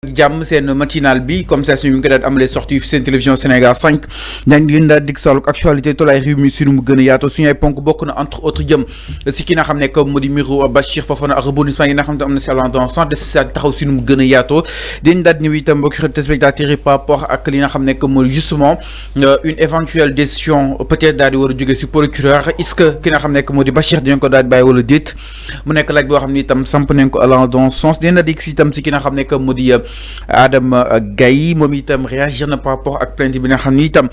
jàmm seen matinal bi comme ça suñu ngi ko daal amalee sorti seen télévision Sénégal 5 dañ leen daal dig saaluk actualité tolaay réew mi suñu mu gën a yaatoo suñu ay ponk bokk na entre autres jëm si ki nga xam ne comme moo di mbiru Bachir Fofana ak rebondissement yi nga xam ne am na si allant dans centre de taxaw suñu mu gën a yaatoo dañ daal ñëw itam mbokki téléspectateurs yi par rapport ak li nga xam ne moo di justement une éventuelle décision peut-être daal di war a jógee si procureur est-ce que ki nga xam ne moo di Bachir dañ ko daal di bàyyi wala déet mu nekk laaj boo xam ne itam samp nañ ko allant dans sens dañ la dig si itam si ki nga xam ne moo di Adama Gaye moom itam réagir na par rapport ak plainte bi nga xam ni itam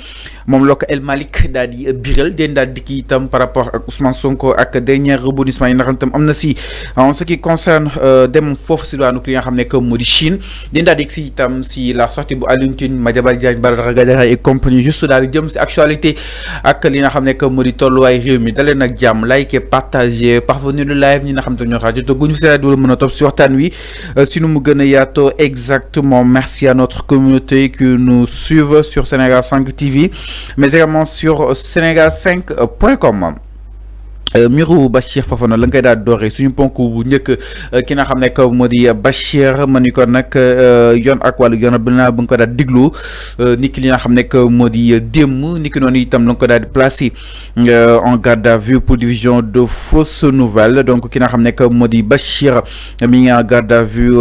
moom la ko El Malick daal di biral den daal di kii itam par rapport ak Ousmane Sonko ak dernier rebondissement yi nga xam ne itam am na si en ce qui concerne dem foofu si daanu li nga xam ne que moo di Chine den daal di si itam si la sortie bu Alioune Tine Madiambal Diagne Badara Gadiaga et compagnie juste daal di jëm si actualité ak li nga xam ne que moo di tolluwaay réew mi dalee nag jàmm like partager parvenir le live ñi nga xam te ñoo rajo te guñu si du la mën a topp si waxtaan wi si nu mu gën a yaatoo exactement. Merci à notre communauté qui nous suivent sur Sénégal 5 TV, mais également sur Sénégal5.com. Miru Bachir Fofana la nga koy daal dooree suñu ponk bu njëkk ki nga xam ne que moo di Bachir ma ni ko nag yoon ak wàllu yoon bi naa ba nga ko daal diglu ni ki li nga xam ne que moo di démb ni ki noonu itam la nga ko daal di placé en garde à vue pour division de fausses nouvelles donc ki nga xam ne que moo di Bachir mi ngi en garde à vue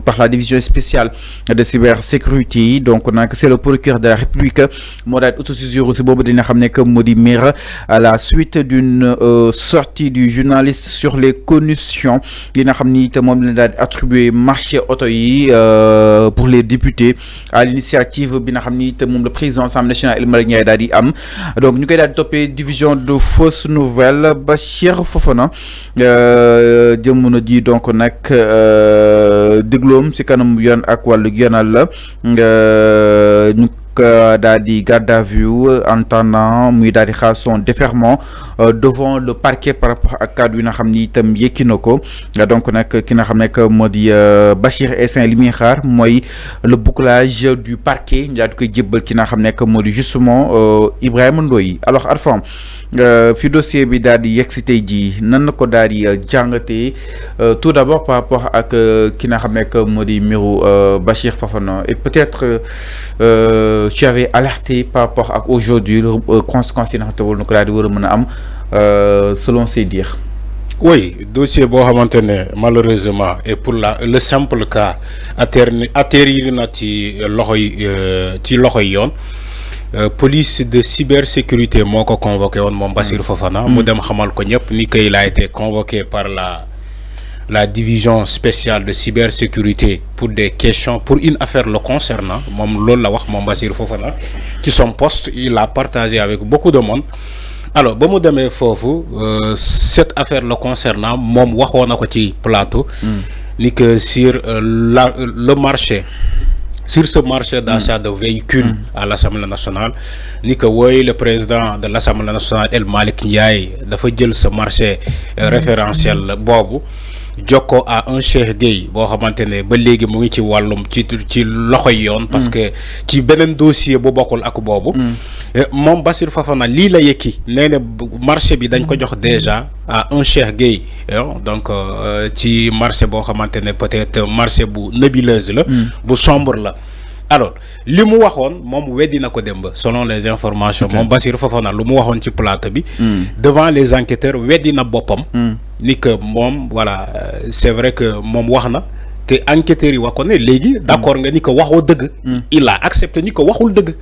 par la division spéciale de cybersécurité donc nag c'est le procureur de la République moo daal di autosaisir aussi boobu dina xam ne que moo di maire à la suite d'une sortie du journaliste sur les conditions yi nga xam ni te moom la daal di attribué marché auto yi pour les députés à l'initiative bi nga xam ni te moom le président Assemblée nationale El Malick Ndiaye daal di am donc ñu koy daal di toppee division de fausses nouvelles Bachir Fofana jamono ji donc nag dégloom si kanam yoon ak wàllu yoonal la ñu daal di garde à vue en attendant muy daal di xaar son déferment devant le parquet par rapport ak cadre yi nga xam ni itam yëkki na ko donc nag ki nga xam ne que moo di Bachir Essin li muy xaar mooy le bouclage du parquet ñu daal di koy jébbal ki nga xam ne que moo di justement Ibrahima Ndoye alors Arfam fi dossier bi daal di yegg si tey jii nan na ko daal di jàngatee tout d'abord par rapport ak ki nga xam ne que moo di mbiru Bachir Fofana et peut-être tu avais alerté par rapport à aujourd'hui conséquences yi nga xam ne ko daal di war a mën a am selon ses dires. Oui, dossier boo xamante ne malheureusement et pour le simple cas atterrir na ci loxoy yoon police de cybersécurité moo ko convoqué woon moom Bachir Fofana mu dem xamal ko ñëpp ni qu'il a été convoqué par la division spéciale de cybersécurité pour des questions pour une affaire le concernant moom loolu la wax moom Bachir Fofana ci son poste il a partagé avec beaucoup de monde alors ba mu demee foofu cette affaire le concernant moom waxoon na ko ci plateau ni que sur le marché sur ce marché d'achat de véhicules à l'Assemblée nationale ni que wooy le président de l'Assemblée nationale El Malick Ndiaye dafa jël ce marché référentiel boobu jokko à un Cheikh Gueye boo xamante ne ba léegi mu ngi ci wàllum ci loxoy yoon parce que ci beneen dossier bu bokkul ak boobu moom Bachir Fofana lii la yëkki nee na marché bi dañ ko jox déjà à un Cheikh Gueye donc ci marché boo xamante ne peut-être marché bu nébuleuse la bu sombre la alors li mu waxoon moom weddi na ko démb selon les informations moom Bachir Fofana lu mu waxoon ci plateau bi devant les enquêteurs weddi na boppam ni que moom voilà c'est vrai que moom wax na te enquêteurs yi wax ko ne léegi d'accord nga ni ko waxoo dëgg il a accepté ni ko waxul dëgg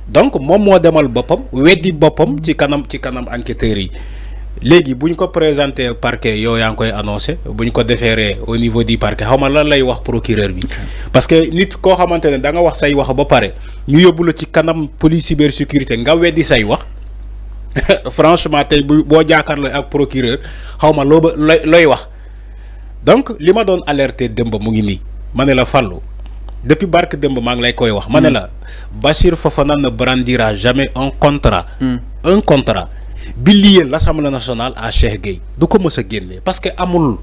donc moom moo demal boppam weddi boppam ci kanam enquêteurs yi léegi bu ñu ko présenté parquet yow yaa ngi koy annoncé bu ñu ko déféré au niveau du parquet xaw ma lan lay wax procureur bi parce que nit koo xamante ne da nga wax say wax ba pare ñu yóbbu la ci kanam police cybersécurité nga weddi say wax franchement tey boo jàkkaarloo ak procureur xaw ma looy wax donc li ma doon alerté démb mu ngi nii ma ne la Fallou depuis barke démb maa ngi lay koy wax ma ne la Bachir Fofana ne brandira jamais un contrat bi lié l'Assemblée nationale à Cheikh Gueye du ko mës a génne parce que amul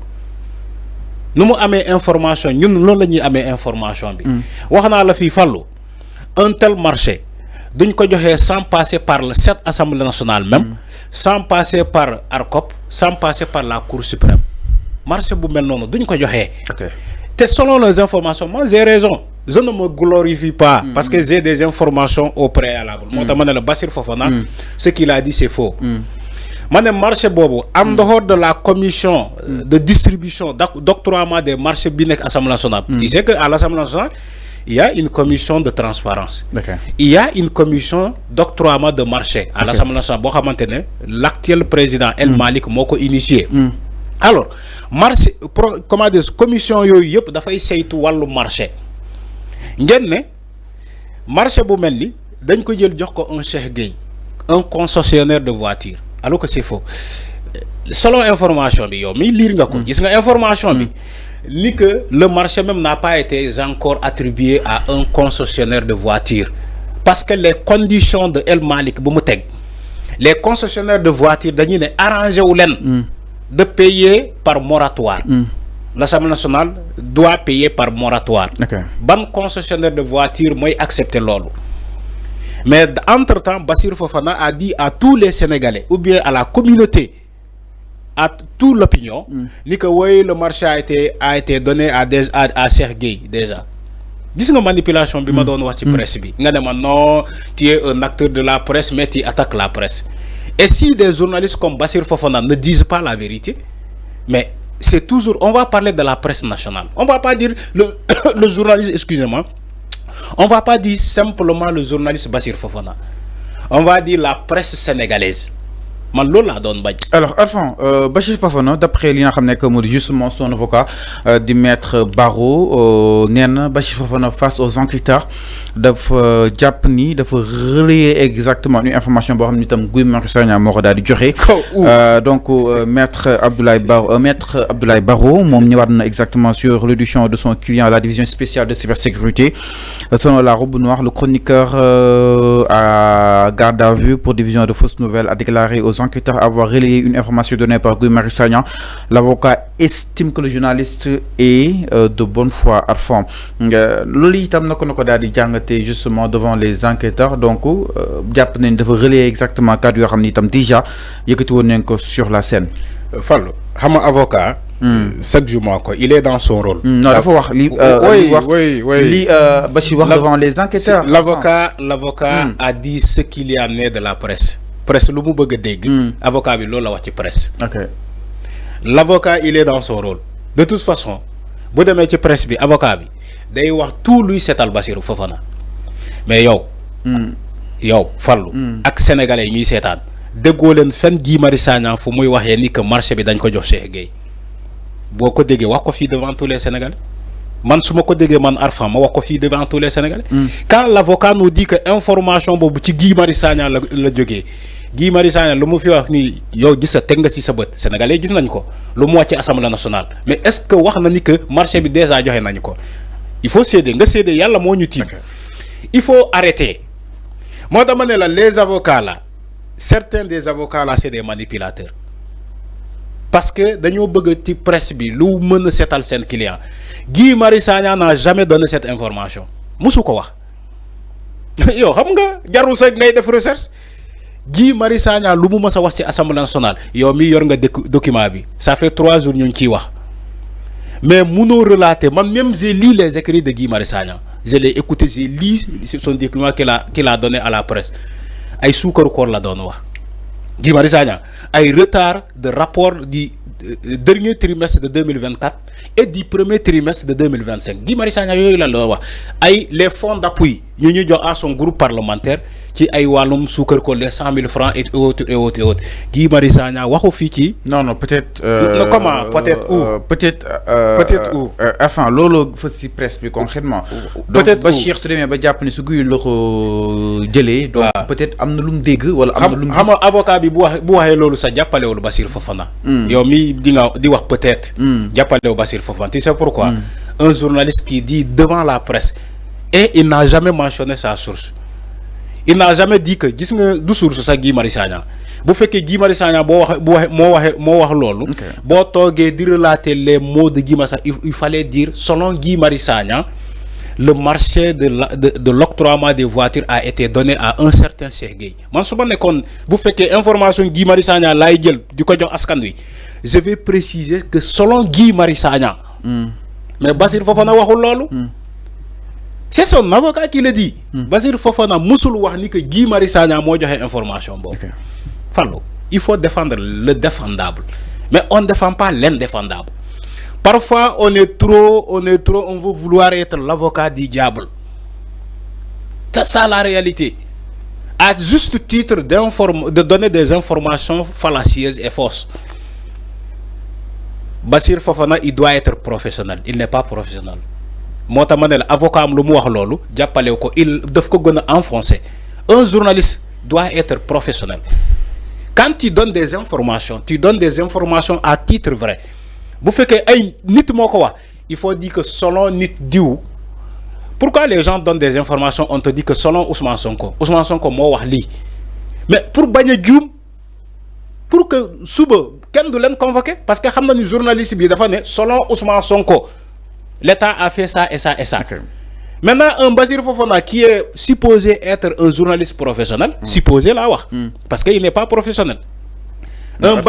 nu mu amee information ñun loolu la ñuy amee information bi wax naa la fii Fallou un tel marché duñ ko joxee sans passer par cette Assemblée nationale même sans passer par ARCOP sans passer par la Cour suprême marché bu mel noonu duñ ko joxee selon les informations, moi j'ai raison. Je ne me glorifie pas parce que j'ai des informations au préalable. Moi, le Bassir Fofana, ce qu'il a dit, c'est faux. Le marché bobo, en dehors de la commission de distribution, d'octroiement des marchés binek à l'Assemblée nationale. Tu sais qu'à l'Assemblée nationale, il y a une commission de transparence. Il y a une commission d'octroiement de marché à l'Assemblée nationale. L'actuel président El Malik Moko initié. Alors, marché, comment dire, commission yoyep dafay saytu walu marché. Ngeen ne marché bu melni dañ ko jël jox ko un Cheikh Gueye, un concessionnaire de voitures. Alors que c'est faux. Selon information bi yow mi lire nga ko, gis nga information bi ni que le marché même n'a pas été encore attribué à un concessionnaire de voitures parce que les conditions de El Malik bu mu teg, les concessionnaires de voitures dañuy né arrangé wu len de payer par moratoire. L'Assemblée nationale doit payer par moratoire. Ban concessionnaire de voiture moi accepter l'ordre. Mais entre-temps, Bassir Fofana a dit à tous les Sénégalais, ou bien à la communauté, à toute l'opinion, que oui, le marché a été donné à Cheikh Gueye déjà. Dis une manipulation bi ma doon wax ci presse bi. Nga ne non, tu es un acteur de la presse mais tu attaques la presse. Et si des journalistes comme Bassir Fofana ne disent pas la vérité, mais c'est toujours, on va parler de la presse nationale. On va pas dire le journaliste, excusez-moi, on va pas dire simplement le journaliste Bassir Fofana. On va dire la presse sénégalaise. Alors, Alphon, Bassir Fofana, d'après li nga xamné que justement son avocat du maître Barreau, néna Bassir Fofana face aux enquêteurs dafa japp ni dafa relayer exactement une information bo xamni tam Guy Marius Sagna moko dal di joxé. Donc maître Abdoulaye Barreau mom ñëwaat na exactement sur l'audition de son client à la division spéciale de cybersécurité. Selon la robe noire, le chroniqueur à garde à vue pour division de fausses nouvelles a déclaré aux enquêteurs avoir relayé une information donnée par Guy Marius Sagna. L'avocat estime que le journaliste est de bonne foi à fond. Loli itam nako dal di jangate justement devant les enquêteurs. Donc japp nañ dafa relayer exactement cadre yo xamni itam déjà yëkëti won nañ ko sur la scène. Fallu xam avocat chaque jour il est dans son rôle. Non, dafa wax li oui. Bachi wax devant les enquêteurs. L'avocat a dit ce qu'il y a né de la presse. Presse lu mu bëgg dégg. Avocat bi loolu la wax ci presse. L'avocat il est dans son rôle. De toute façon bu démé ci presse bi avocat bi day wax tout luy sétal Bassirou Fofana. Mais yow Fallou ak sénégalais ñuy sétane déggoo leen fen Guy Marius Sagna fu muy waxé ni que marché bi dañ ko jox Cheikh Gueye. Boko déggé wax ko fi devant tous les Sénégalais. Man suma ko déggé man Arfan ma wax ko fi devant tous les Sénégalais. Quand l'avocat nous dit que information bobu ci Guy Marius Sagna la joggé. Guy Marius Sagna lu mu fi wax ni yow gis sa teg nga ci sa bët sénégalais gis nañ ko lu mu wax ci Assemblée nationale. Mais est-ce que wax na ni que marché bi déjà joxé nañ ko? Il faut céder nga céder yalla mo ñu tim. Il faut arrêter. Moi dama né la les avocats là, certains des avocats là c'est des manipulateurs. Parce que dañoo bëgg ci presse bi lu mëna sétal sen client. Guy Marius Sagna n'a jamais donné cette information. Musu ko wax. Yo xam nga jarul sa ngay def recherche. Guy Marius Sagna lu mu mësa wax ci Assemblée nationale. Yow mi yor nga document bi. Ça fait 3 jours ñu ngi ciy wax. Mais mëno relater man même j'ai lu les écrits de Guy Marius Sagna. Je l'ai écouté, j'ai lu son document qu'il a donné à la presse. Ay suukar koor la doon wax. Guy Marius Sagna ay retard de rapport du dernier trimestre de 2024 et du premier trimestre de 2025. Guy Marius Sagna yoy la wax ay les fonds d'appui ñu jox à son groupe parlementaire ci ay walum suukar koor les 100 000 francs et autres. Guy Marius Sagna waxu fi ci non peut-être comment peut-être où peut-être où enfin lolo fa ci presse bi concrètement peut-être Bachir su demee ba japp ni su Guy la ko jëlé donc peut-être amna lu mu dégg wala amna lu mu xam avocat bi bu waxé lolu sa jappalé wul Bassir Fofana yow mi di wax peut-être jappalé wu Bassir Fofana. Tu sais pourquoi un journaliste qui dit devant la presse et il n'a jamais mentionné sa source. Il n'a jamais dit que gis nga du source sa Guy Marius Sagna bu fekkee Guy Marius Sagna mo wax lolu bo togué di relater les mots de Guy Marius Sagna il fallait dire selon Guy Marius Sagna le marché de l'octroiement des voitures a été donné à un certain Cheikh Gueye. Man su ma nekkoon bu fekkee information Guy Marius Sagna lay jël di ko jox askan wi je vais préciser que selon Guy Marius Sagna mais Bassirou Fofana waxul loolu. C'est son avocat qui le dit. Bassirou Fofana musul wax ni que Guy Marius Sagna moo joxe information boobu. Fallou, il faut défendre le défendable, mais on ne défend pas l'indéfendable. Parfois on est trop, on veut vouloir être l'avocat du diable. C'est ça la réalité. À juste titre de donner des informations fallacieuses et fausses. Bassirou Fofana, il doit être professionnel. Il n'est pas professionnel. Moi, avocat am lu mu wax lolu jappalé ko il daf ko gëna enfoncer. Un journaliste doit être professionnel. Quand tu donnes des informations à titre vrai. Bu féké ay nit moko wax, il faut dire que selon nit diou. Pourquoi les gens donnent des informations, on te dit que selon Ousmane Sonko mo wax li. Mais pour bagna djoum, pour que suba ken du len convoquer parce que xamna ni journaliste bi dafa né selon Ousmane Sonko l'État a fait ça et ça et ça. Okay. Maintenant, un Bassirou Fofana qui est supposé être un journaliste professionnel, supposé là, parce qu'il n'est pas professionnel. Non,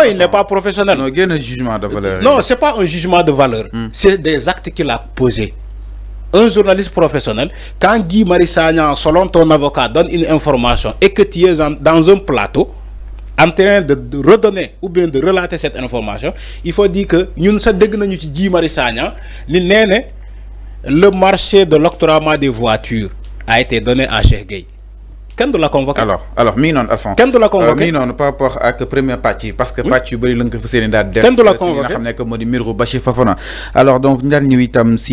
il n'est pas professionnel. Non, il y a un jugement de valeur. Non, ce n'est pas un jugement de valeur. C'est des actes qu'il a posés. Un journaliste professionnel, quand Guy Marius Sagna, selon ton avocat, donne une information et que tu es dans un plateau, en train de redonner ou bien de relater cette information, il faut dire que nous sommes Guy Marius Sagna, le marché de l'octroiement des voitures a été donné à Cheikh Gueye. Quand on l'a convoqué? Alors, non, Alphonse. Quand on l'a convoqué? Non, par rapport à la première partie, parce que partie, il y a une quand on l'a convoqué? alors, donc, nous avons si